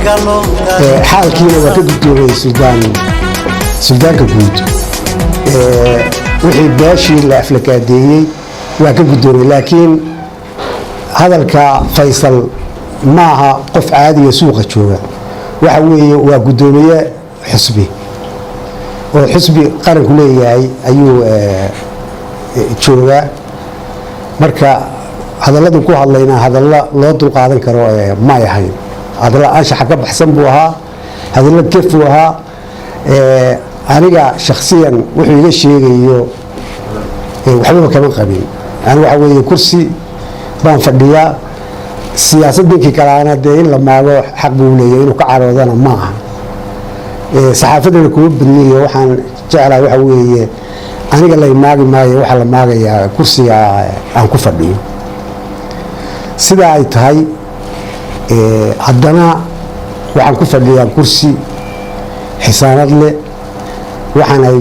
xaalkiina waa ka guddoomay suldaanka guud wixii beeshii la aflakaadeeyey waa ka guddoomay laakiin hadalka Faysal maaha qof caadiga suuqa jooga waxa weeye waa guddoomiye xisbi oo xisbi qaranku leeyahay ayuu jooga marka hadalladu ku hadlayna hadalla loo dul qaadan karo ma yahay hadalla anshaxa ka baxsan buu ahaa hadalla kef buu ahaa aniga shakhsiyan wuxuu iga sheegayo waxba kama qabin aan waxa weeye kursi baan fadhiyaa siyaasaddinkii kalaana dee in la maago xaq buu leeyahay inuu ka caroodana ma aha saxaafadana kuma badniyo waxaan jeclaa waxa weeye aniga la maagi maayo waxa la maagayaa kursiga aan ku fadhiyo sida ay tahay haddana waxaan ku fadhiyaa kursi xisaanad leh waxaan ay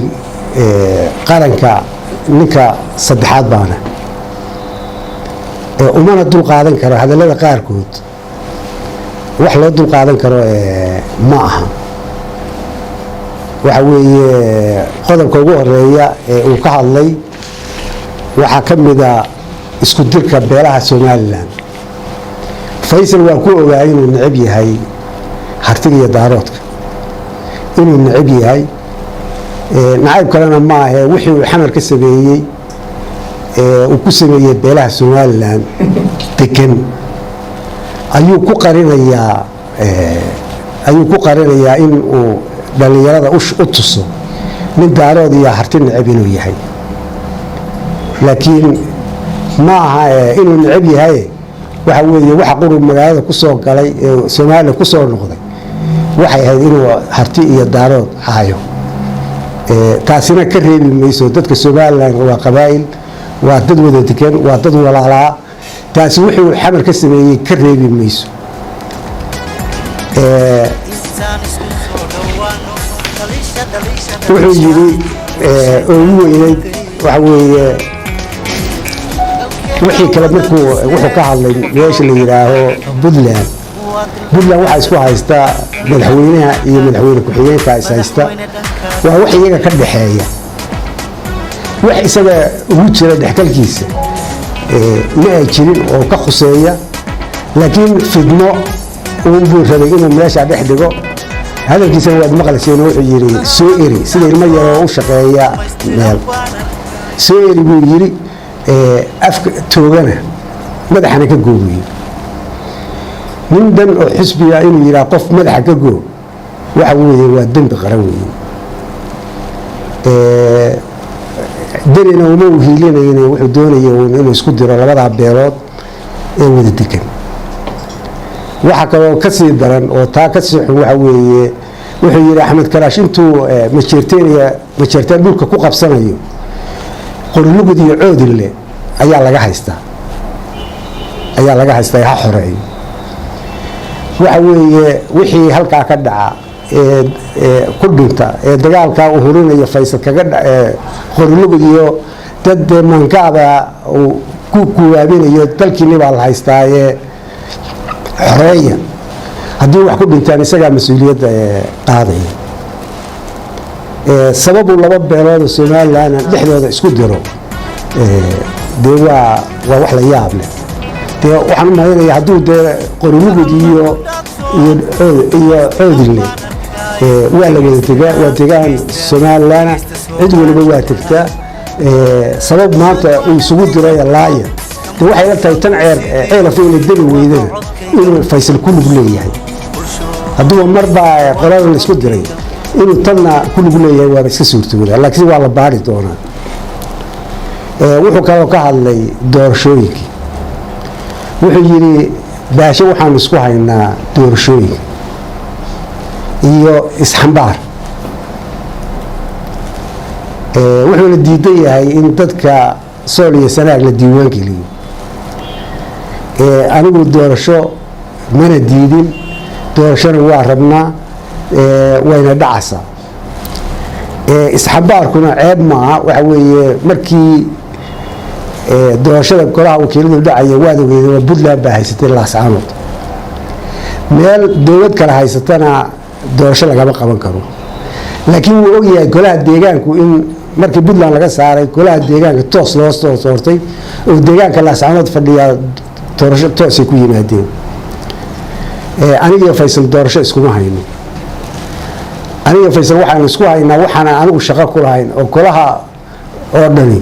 qaranka ninka saddexaad baana umana dul qaadan karo hadallada qaarkood wax loo dul qaadan karo ma aha waxa weeye qodobka ugu horeeya ee uu ka hadlay waxaa ka mid ah isku dirka beelaha Somaliland Faysal waa ku ogaay inuu necab yahay hartiga iyo daaroodka inuu necab yahay nacayb kalena ma aha wixii uu xamar ka sameeyey uu ku sameeyey beelaha Somaliland degan ayuu ku qarinayaa in uu dhalinyarada u tuso nin daarood iyo harti necab inuu yahay laakiin ma aha inuu necab yahay waxa weeye waxa qurub magaalada ku soo galay ee Soomaaliya ku soo noqday waxay ahayd inuu harti iyo daarood haayo taasina ka reebi mayso dadka Soomaaliland waa qabaa'il waa dad wada degan waa dad walaalaa taasi wuxuu xamar ka sameeyey ka reebi mayso wuxuu yiri oo ugu weynayd waxa weeye wixii kale markuu wuxuu ka hadlay meesha la yiraaho Puntland waxa isku haysta madaxweynaha iyo madaxweyne ku-xigeenka is haysta waa wax iyaga ka dhaxeeya wax isaga ugu jira dhaxalkiisa ma ay jirin oo ka khuseeya laakiin fidno uu buu rabay inuu meesha dhex dhigo hadalkiisana waad maqlayseen wuxuu yiri soo eri sida ilmo yar oo u shaqeeya meel soo eri buu yiri afka toogana madaxana ka goobiyo nin dan oo xisbiga inuu yiraa qof madaxa ka goob waxa weeye waa dambi qaran weeye danina uma hiilinayna wuxuu doonayay inuu isku diro labada beelood ee wada degan waxa kale oo ka sii daran oo taa ka sii xun waxa weeye wuxuu yiri Axmed Karaash intuu majeerteen dhulka ku qabsanayo qorlugud iyo coodille ayaa laga haystaa ha xoreeyo waxa weeye wixii halka ka dhaca ku dhinta dagaalka uu horinayo Faysal kaga qorlugud iyo dad mankaada uu ku kuwaabinayo dalkii baa la haystaa xoreeya haddii wax ku dhintaan isaga mas'uuliyadda qaadaya sababu laba beelood oo Soomaaliland dhexdooda isku diro waa wax la yaab leh waxaan u maleynayaa hadduu qorlugud iyo coodille waa la wada degaa waa degaan Soomaaliland cid waliba waa tagtaa sabab maanta uu isugu diray laaya waxay la tahay tan ceelaf inay dali weydana inuu Faysal ku lug leeyahay hadduu marba qolada la isku diray inuu tanna ku lug leeyahay waa iska suurtooda laakiin waa la baari doonaa wuxuu kaloo ka hadlay doorashooyinkii wuxuu yiri baasho waxaan isku haynaa doorashooyin iyo isxambaar wuxuu la diidan yahay in dadka Sool iyo Sanaag la diiwaan geliyo anigu doorasho mana diidin doorashada waa rabnaa wayna dhacaysaa isxambaarkuna ceeb maaha waxa weeye markii doorashada golaha wakiiladu dhacaya waad ogeeyeen Puntland baa haysatay laascaanood meel dowlad kala haysatana doorasho lagama qaban karo laakiin wuu ogyahay golaha deegaanku in markii Puntland laga saaray golaha deegaanka toos loo soo soortay oo deegaanka la saamad fadhiya doorasho toos ay ku yimaadeen aniga Faysal doorasho iskuma hayno aniga Faysal waxaan isku haynaa waxaan anigu shaqo ku lahayn oo golaha oo dhani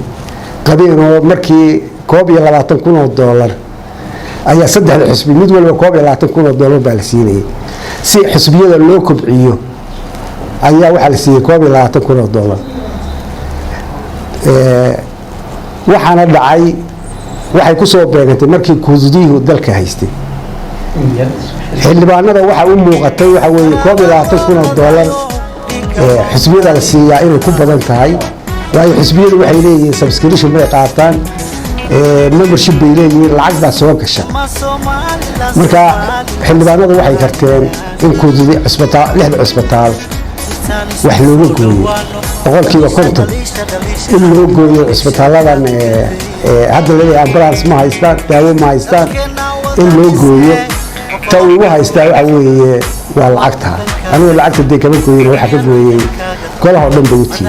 qabiino markii $22,000 ayaa saddex xisbi mid walba $22,000 baa la siinayay si xisbiyada loo kobciyo ayaa waxa la siiyay $22,000 waxaana dhacay waxay ku soo beegantay markii kuudiyihu dalka haystay xildhibaanada waxa u muuqatay waxa weeye $22,000 xisbiyada la siiyaa inay ku badan tahay waayo xisbiyadu waxay leeyihiin subscription bay qaataan membership bay leeyihiin lacag baa soo gasha marka xildhibaanadu waxay karteen in kuudidi lixda cusbitaal wax looga gooyo boqolkiiba 50 in loo gooyo cusbitaaladan hadda leeyahay ambulance ma haystaan daawo ma haystaan in loo gooyo ta uu haystaa waxa weeye waa lacagta aniga lacagta de kama gooyin waxa ka gooyay golaha dhan bawti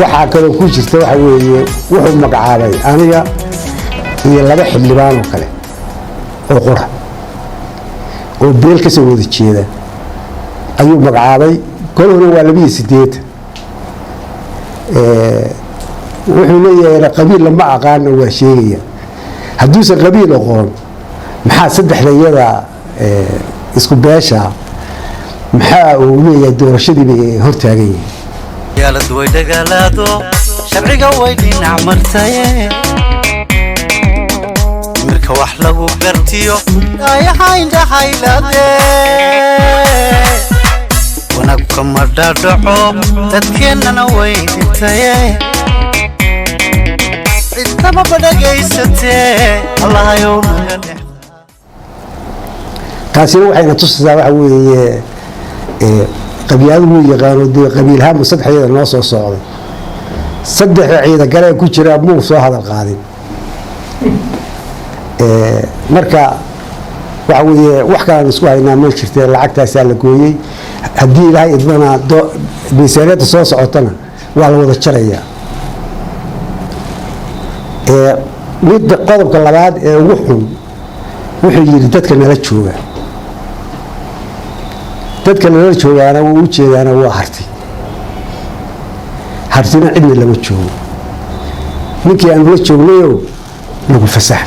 waxa kale ku jirta waxa weeye wuxuu magacaabay aniga iyo laba xildhibaan oo kale oo qora oo beel ka soo wada jeeda ayuu magacaabay golahuna waa 28 wuxuu leeyahay qabiil lama aqaan waa sheegaya haddii qabiil aqoon maxaa saddexdayada isku beesha maxaa uu leeyahay doorashadii bay hortaagay yaalad way dagalaado sharciga way dhinac martay marka wax lagu gartiyo ayahay dhahaylade wanaag kama dhaadhaco dadkeenana way dhintay cidnaba badagaysatee allahayow naga dhex taasina waxayna tusaysaa waxa weeye qabiiladu wuu yaqaan oo qabiilhaan saddexdeeda noo soo socday saddex ciida gale ku jira muu soo hadal qaadin marka waxa weeye wax kale isku haynaa ma jirtay lacagtaas la gooyay hadii ilaahay idmana miisaaniyada soo socotana waa la wada jaraya mid qodobka labaad ee ugu xun wuxuu yiri dadka nala jooga dadka nala joogaana uu jeedaana waa hartina cidna lama joogo ninkii aan la joognayo lagu fasax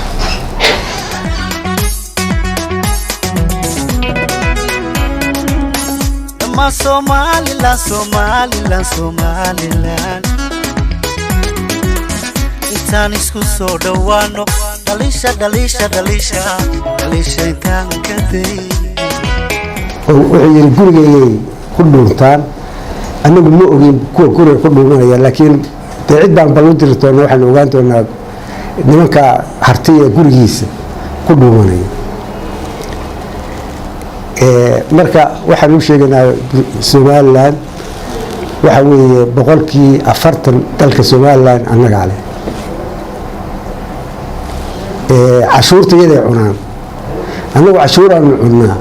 Somaliland intaan isku soo dhawaano dhalisha intaan ka day wuxuu yiri gurigay ku dhuuntaan anagu ma ogin kuwa guriga ku dhuumanaya laakiin cid baan ballan dirtoona waxaan ogaan doonaa nimanka hartiya gurigiisa ku dhuumanaya marka waxaan u sheegaynaa Somaliland waxa weeye 40% dalka Somaliland annaga leh cashuurteeda cunaan anagu cashuuraan cunaa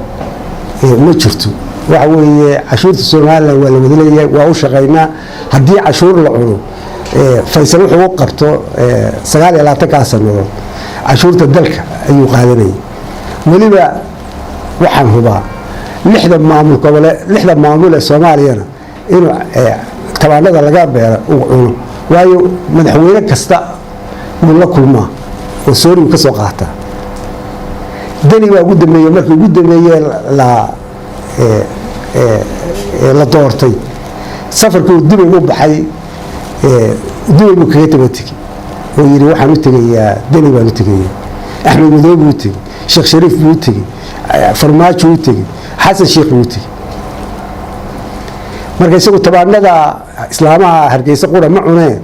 ma jirto waxa weeye cashuurta Somaliland waa la wadaleeyay waa u shaqeynaa hadii cashuur la cuno Faysal wuxuu qabto 29 sano cashuurta dalka ayuu qaadanay waliba waxaan hubaa lixda maamul ee Soomaaliyana inuu tabaanada laga beero uu cuno waayo madaxweyne kasta uu la kulmaa oo soori ka soo qaata dani waa ugu dambeeyay markii ugu dambeeyay la doortay safarkii dib ugu baxay dib ugu kaga tagay oo yiri waxaan u tagayaa dani baan u tagayaa Axmed Madoobe u tagay Sheekh Shariif u tagay farmaajo u tagay Xasan Sheekh u tagay marka isagu tabaanada islaamaha hargeysa qura ma cunee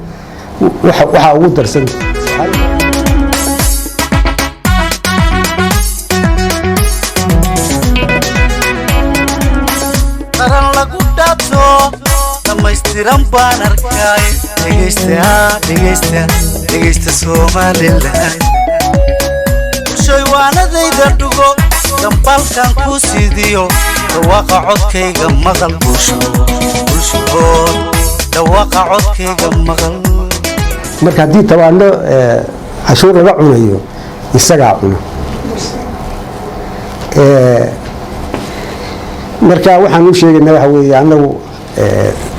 waxa ugu darsan qaran lagu dhaato dhamaystiran baan arkay dhegeysta Somaliland shay waanadayda dhugo dambalkan ku sidiyo dhawaaqa codkayga maqal bulsho dhawaaqa codkayga maqal marka haddii tabaano cashuur laga cunayo isagaa cuna marka waxaan u sheegaynaa waxa weeye annagu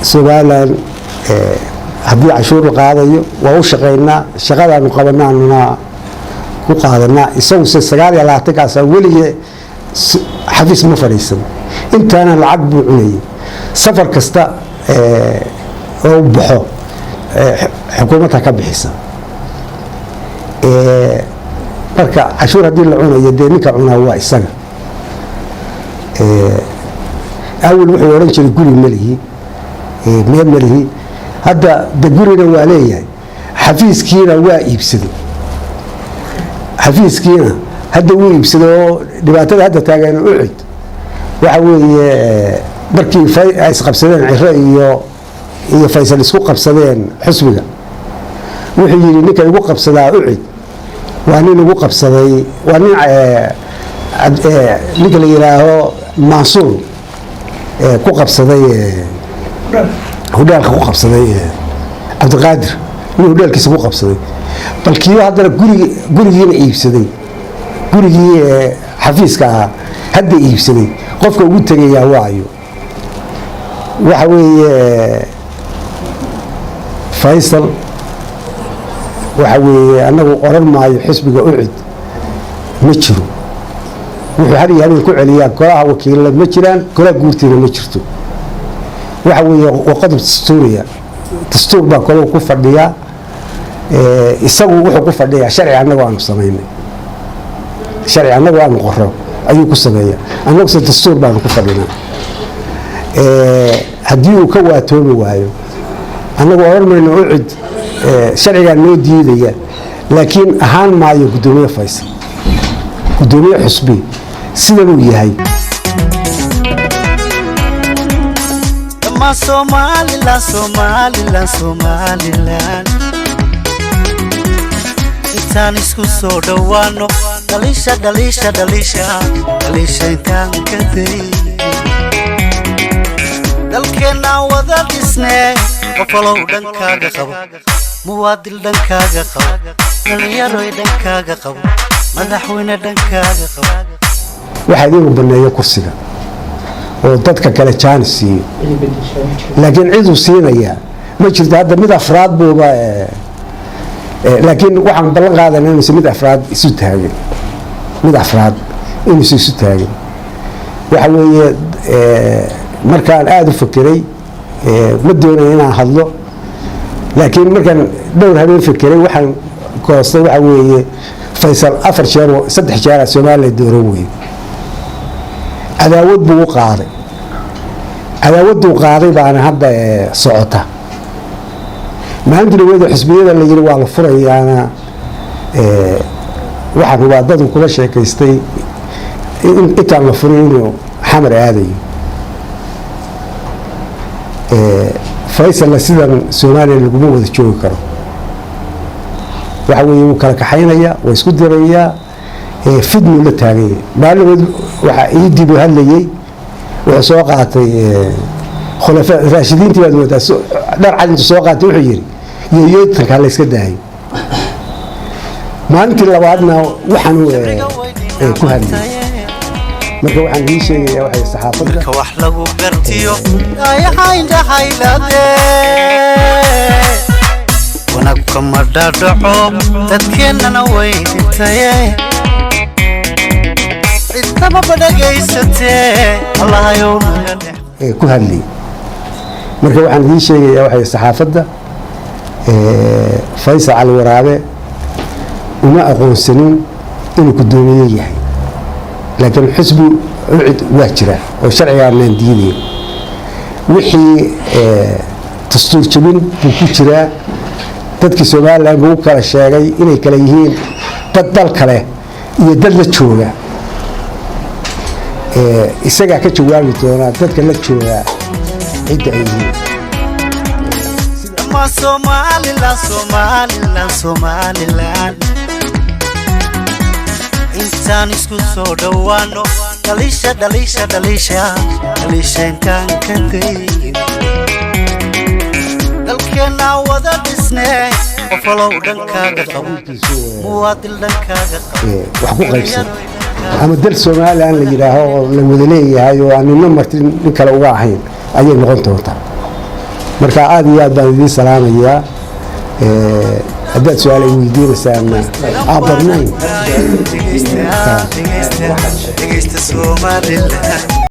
Somaliland haddii cashuur la qaadayo waa u shaqaynaa shaqadaanu qabanaanuna ku qaadanaa isagu 29 kaas weligii xafiis ma fadhiisan intaana lacag buu cunayay safar kasta oo baxo xukuumadda ka bixisa marka cashuur haddii la cunayo dee ninka cunaa waa isaga awal wuxuu oran jiray guri malihi meel malihi hadda de gurina waa leeyahay xafiiskiina waa iibsaday xafiiskiina hadda wuu iibsaday oo dhibaatada hadda taagan u cid waxa weeye markii ay isqabsadeen Ciro iyo Faysal isku qabsadeen xusbiga wuxuu yiri ninka igu qabsadaa u cid waa nin igu qabsaday waa nin ninka la yiraaho Mansuur ku qabsaday hudaalka ku qabsaday Cabdiqaadir inuu hudaalkiisa ku qabsaday balkiiba haddana gurigiina iibsaday gurigii xafiiska hadda iibsaday qofka ugu tagayaa waayo waxa weeye Faysal waxa weeye anagu oran maayo xisbiga u cid ma jiro wuxuu hadii habeen ku celiyaa golaha wakiilada ma jiraan golaha guurtiina ma jirto waxa weeye qodob dastuur baa kale ku fadhiya isagu wuxuu ku fadhiyaa sharci anagu aanu sameeynay sharci anagu aanu qoro ayuu ku sameeyaa anagu dastuur baanu ku fadhinaa haddii uu ka waatoobi waayo anagu ormayno u cid sharciga noo diidaya laakiin ahaan maayo gudoomiye Faysal gudoomiye xusbi sida uu yahay ma Somaliland intaan isku soo dhawaano dhalisha intaan ka day dalkeena wada dhisnee qofalow dhankaaga qabo muwaadil dhankaaga qabo dhalinyaro dhankaaga qabo madaxweyne dhankaaga qabo waxa idiin baneeyo kursiga oo dadka kale chance siiyo laakiin cid uu siinaya ma jirto hadda mid afraad buuba laakiin waxaan ballan qaadanaa inuu mid afraad isu taagay mid afraad inuu isu taagay waxa weeye markaan aad u fikiray ma doonayo inaan hadlo laakiin markaan dhowr habeen fikiray waxaan goostay waxa weeye Faysal 4 jeer oo 3 jeer Soomaaliya dooran weey cadaawad buu qaaday cadaawadu qaaday baana hadda socota maanta wada xisbiyada la yiri waa la furayaana waxaan waa dad kula sheekaystay intaan la furayno xamar aaday Faysal sidan Soomaaliya lagu wada joogi karo waxa weeye uu kala kaxaynaya way isku diraya fidnu la taagay maalin waxa ay dib u hadlayay wuxuu soo qaatay khulafa raashidiintii wada wada dhar cad intuu soo qaatay wuxuu yiri yeeytan kale iska daay maalintii labaadna waxaan ku hadlay marka waxaan ii sheegayaa waxay saxaafadda ka wax lagu gartiyo ay haylade wanaag kama dhaadhaco dadkeenana way dhintay intaba badagaysatee allahayow ku hadlay marka waxaan ii sheegayaa waxay saxaafadda Faysal Cali Waraabe uma aqoonsanin inuu gudoomiye yahay laakiin xisbi ucid waa jira oo sharciga aan diiday wixii dastuur jabin buu ku jira dadka Soomaaliland buu kala sheegay inay kala yihiin dad kale iyo dad la jooga isaga ka jawaabi doona dadka la jooga cidda ay yihiin Somaliland dhisaan isku soo dhawaano dhaliisha dhaliisha dhaliisha dhaliisha intaan ka dayn dalkeena wada dhisnay qofalow dhankaaga qabo muwaadil dhankaaga qabo wax ku qaybsan ama dal Soomaaliland la yiraahdo la wada leeyahay oo aan nina martin nin kale uga ahayn ayay noqon doontaa marka aad iyo aad baan idin salaamayaa haddaad su'aal ay weydiinaysaan aabarnayn dhegeysta Soomaaliland